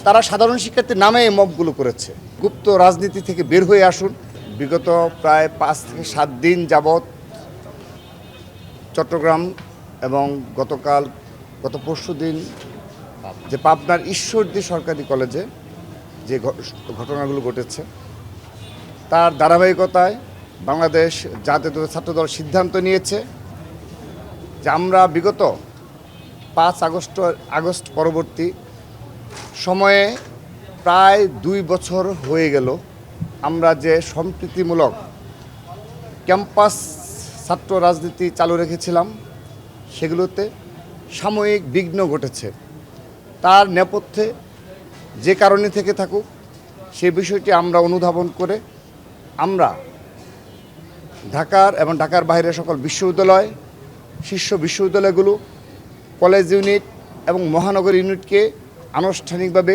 তারা সাধারণ শিক্ষার্থীর নামে এই মবগুলো করেছে। গুপ্ত রাজনীতি থেকে বের হয়ে আসুন। বিগত প্রায় 5 থেকে 7 দিন যাবৎ চট্টগ্রাম এবং গত পরশু দিন যে পাবনার ঈশ্বরদী সরকারি কলেজে যে ঘটনাগুলো ঘটেছে তার ধারাবাহিকতায় বাংলাদেশ জাতীয়তাবাদী ছাত্রদল সিদ্ধান্ত নিয়েছে যে আমরা বিগত 5 আগস্ট পরবর্তী সময়ে প্রায় 2 বছর হয়ে গেল আমরা যে সম্প্রীতিমূলক ক্যাম্পাস ছাত্র রাজনীতি চালু রেখেছিলাম সেগুলোতে সাময়িক বিঘ্ন ঘটেছে। তার নেপথ্যে যে কারণে থেকে থাকুক সেই বিষয়টি আমরা অনুধাবন করে আমরা ঢাকার এবং ঢাকার বাইরের সকল বিশ্ববিদ্যালয়, শীর্ষ বিশ্ববিদ্যালয়গুলো, কলেজ ইউনিট এবং মহানগর ইউনিটকে আনুষ্ঠানিকভাবে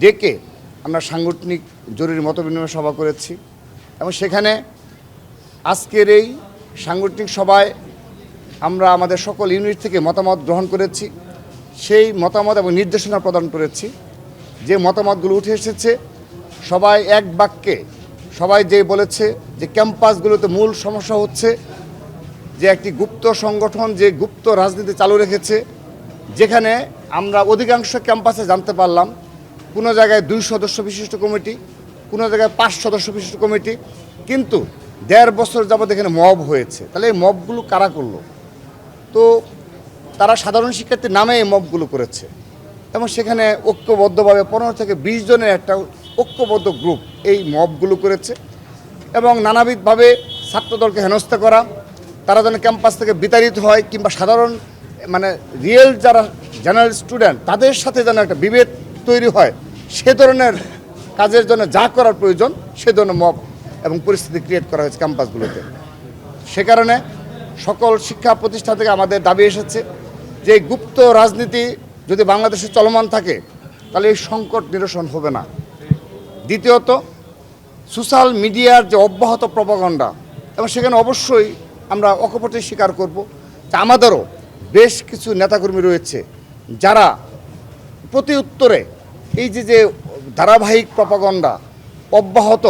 ডেকে আমরা সাংগঠনিক জরুরি মতবিনিময় সভা করেছি এবং সেখানে আজকের এই সাংগঠনিক সভায় আমরা আমাদের সকল ইউনিট থেকে মতামত গ্রহণ করেছি। সেই মতামত এবং নির্দেশনা প্রদান করেছি। যে মতামতগুলো উঠে এসেছে সবাই এক বাক্যে সবাই যে বলেছে যে ক্যাম্পাসগুলোতে মূল সমস্যা হচ্ছে যে একটি গুপ্ত সংগঠন যে গুপ্ত রাজনীতি চালু রেখেছে, যেখানে আমরা অধিকাংশ ক্যাম্পাসে জানতে পারলাম কোনো জায়গায় 2 সদস্য বিশিষ্ট কমিটি, কোনো জায়গায় 5 সদস্য বিশিষ্ট কমিটি, কিন্তু 1.5 বছর যাবৎ এখানে মব হয়েছে। তাহলে এই মবগুলো কারা করলো? তো তারা সাধারণ শিক্ষার্থীর নামে এই মবগুলো করেছে এবং সেখানে ঐক্যবদ্ধভাবে 15 থেকে 20 জনের একটা ঐক্যবদ্ধ গ্রুপ এই মবগুলো করেছে এবং নানাবিধভাবে ছাত্রদলকে হেনস্থা করা, তারা যেন ক্যাম্পাস থেকে বিতাড়িত হয় কিংবা সাধারণ রিয়েল যারা জেনারেল স্টুডেন্ট তাদের সাথে যেন একটা বিভেদ তৈরি হয়, সে ধরনের কাজের জন্য যা করার প্রয়োজন সে ধরনের মব এবং পরিস্থিতি ক্রিয়েট করা হয়েছে ক্যাম্পাসগুলোতে। সে কারণে সকল শিক্ষা প্রতিষ্ঠান থেকে আমাদের দাবি এসেছে যে গুপ্ত রাজনীতি যদি বাংলাদেশে চলমান থাকে তাহলে এই সংকট নিরসন হবে না। দ্বিতীয়ত, সোশ্যাল মিডিয়ার যে অব্যাহত প্রপাগান্ডা এবং সেখানে অবশ্যই আমরা অকপটে স্বীকার করব যে আমাদেরও বেশ কিছু নেতাকর্মী রয়েছে যারা প্রতি উত্তরে এই যে ধারাবাহিক প্রপাগান্ডা অব্যাহত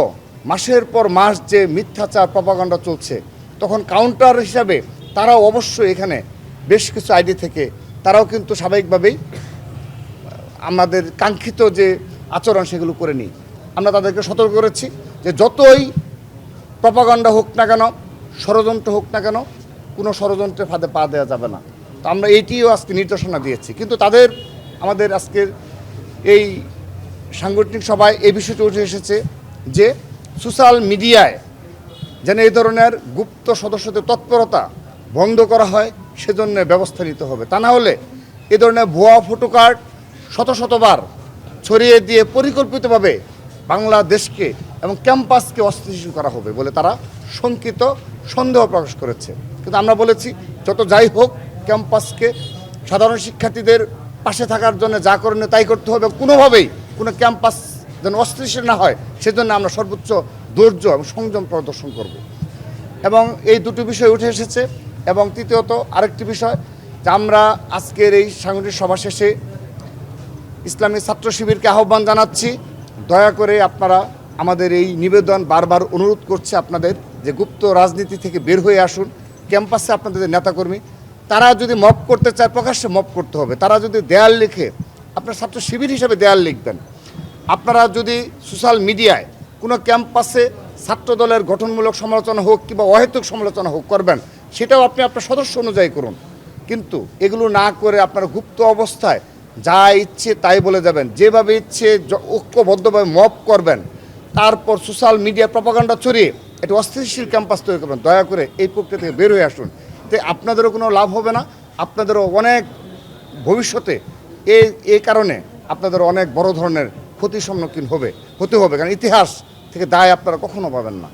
মাসের পর মাস যে মিথ্যাচার প্রপাগান্ডা চলছে, তখন কাউন্টার হিসাবে তারাও অবশ্যই এখানে বেশ কিছু আইডি থেকে তারাও কিন্তু স্বাভাবিকভাবেই আমাদের কাঙ্ক্ষিত যে আচরণ সেগুলো করে নিই। আমরা তাদেরকে সতর্ক করেছি যে যতই প্রপাগান্ডা হোক না কেন, ষড়যন্ত্র হোক না কেন, কোনো ষড়যন্ত্রের ফাঁদে পা দেওয়া যাবে না। তো আমরা এইটিও আজকে নির্দেশনা দিয়েছি, কিন্তু আমাদের আজকের এই সাংগঠনিক সভায় এই বিষয়টি উঠে এসেছে যে সোশ্যাল মিডিয়ায় যেন এই ধরনের গুপ্ত সদস্যদের তৎপরতা বন্ধ করা হয়, সেজন্য ব্যবস্থা নিতে হবে। তা না হলে এ ধরনের ভুয়া ফটোকার্ড শতবার ছড়িয়ে দিয়ে পরিকল্পিতভাবে বাংলাদেশকে এবং ক্যাম্পাসকে অস্থিতিশীল করা হবে বলে তারা সন্দেহ প্রকাশ করেছে। কিন্তু আমরা বলেছি যত যাই হোক ক্যাম্পাসকে সাধারণ শিক্ষার্থীদের পাশে থাকার জন্য যা করণীয় তাই করতে হবে। কোনোভাবেই কোনো ক্যাম্পাস যেন অস্থিতিশীল না হয় সেজন্য আমরা সর্বোচ্চ ধৈর্য এবং সংযম প্রদর্শন করব। এবং এই দুটো বিষয় উঠে এসেছে। এবং তৃতীয়ত আরেকটি বিষয় যে আমরা আজকের এই সাংগঠনিক সভা শেষে ইসলামী ছাত্র শিবিরকে আহ্বান জানাচ্ছি, দয়া করে আপনারা আমাদের এই নিবেদন বারবার অনুরোধ করছে আপনাদের যে গুপ্ত রাজনীতি থেকে বের হয়ে আসুন। ক্যাম্পাসে আপনাদের যে নেতাকর্মী তারা যদি মব করতে চায় প্রকাশ্যে মব করতে হবে। তারা যদি দেয়াল লিখে, আপনার ছাত্র শিবির হিসাবে দেয়াল লিখবেন। আপনারা যদি সোশ্যাল মিডিয়ায় কোনো ক্যাম্পাসে ছাত্রদলের গঠনমূলক সমালোচনা হোক কিংবা অহেতুক সমালোচনা হোক করবেন, সেটাও আপনি আপনার সদস্য অনুযায়ী করুন। কিন্তু এগুলো না করে আপনারা গুপ্ত অবস্থায় যা ইচ্ছে তাই বলে যাবেন, যেভাবে ইচ্ছে ঐক্যবদ্ধভাবে মব করবেন, তারপর সোশ্যাল মিডিয়া প্রপাগান্ডা ছড়িয়ে একটি অস্থিতিশীল ক্যাম্পাস তৈরি করবেন। দয়া করে এই প্রক্রিয়া থেকে বের হয়ে আসুন। এতে আপনাদেরও কোনো লাভ হবে না, আপনাদেরও অনেক ভবিষ্যতে এই কারণে আপনাদের অনেক বড় ধরনের ক্ষতির সম্মুখীন হতে হবে, কারণ ইতিহাস থেকে দায় আপনারা কখনো পাবেন না।